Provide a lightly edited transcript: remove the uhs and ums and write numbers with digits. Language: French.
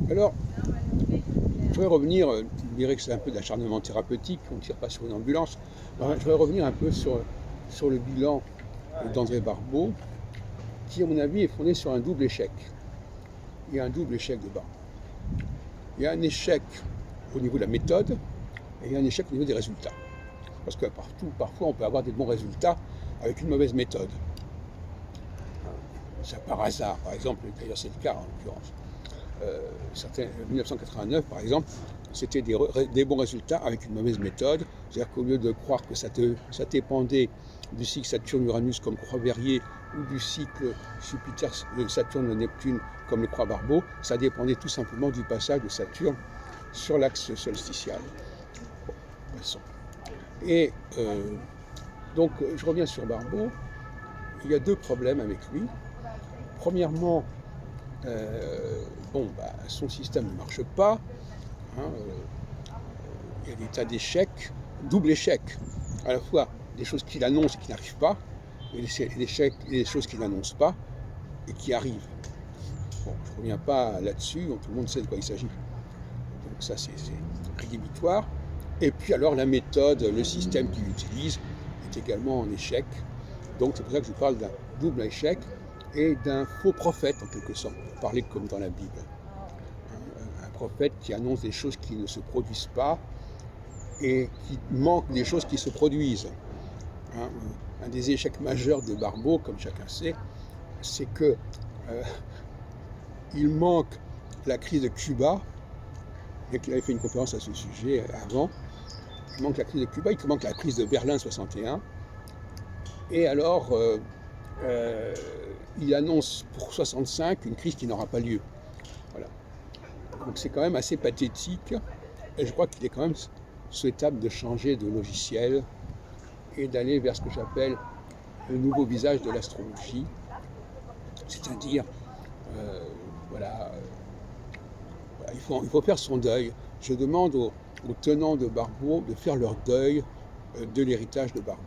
Alors, je voudrais revenir, je dirais que c'est un peu d'acharnement thérapeutique, on ne tire pas sur une ambulance. Alors, je voudrais revenir un peu sur le bilan d'André Barbeau, qui, à mon avis, est fondé sur un double échec. Il y a un double échec de Barbeau. Il y a un échec au niveau de la méthode, et il y a un échec au niveau des résultats. Parce que parfois, on peut avoir des bons résultats avec une mauvaise méthode. C'est par hasard, par exemple, d'ailleurs c'est le cas en l'occurrence. 1989, par exemple, c'était des bons résultats avec une mauvaise méthode. C'est-à-dire qu'au lieu de croire que ça dépendait du cycle Saturne-Uranus comme Croix-Verrier ou du cycle Saturne-Neptune comme le Croix-Barbeau, ça dépendait tout simplement du passage de Saturne sur l'axe solsticial. Bon, passons. Et donc, je reviens sur Barbeau. Il y a deux problèmes avec lui. Premièrement, son système ne marche pas. Hein, il y a des tas d'échecs, double échec, à la fois des choses qu'il annonce et qui n'arrivent pas, et des choses qu'il n'annonce pas et qui arrivent. Bon, je ne reviens pas là-dessus, tout le monde sait de quoi il s'agit. Donc ça, c'est rédhibitoire. Et puis alors, la méthode, le système qu'il utilise est également en échec. Donc c'est pour ça que je parle d'un double échec et d'un faux prophète, en quelque sorte, pour parler comme dans la Bible. Un prophète qui annonce des choses qui ne se produisent pas et qui manque des choses qui se produisent. Un des échecs majeurs de Barbeau, comme chacun sait, c'est que il manque la crise de Cuba, et qu'il avait fait une conférence à ce sujet avant. Il manque la crise de Cuba, il manque la crise de Berlin 61. Et alors, il annonce pour 65 une crise qui n'aura pas lieu. Voilà. Donc c'est quand même assez pathétique, et je crois qu'il est quand même souhaitable de changer de logiciel et d'aller vers ce que j'appelle le nouveau visage de l'astrologie, c'est-à-dire, il faut faire son deuil. Je demande aux tenants de Barbeau de faire leur deuil de l'héritage de Barbeau.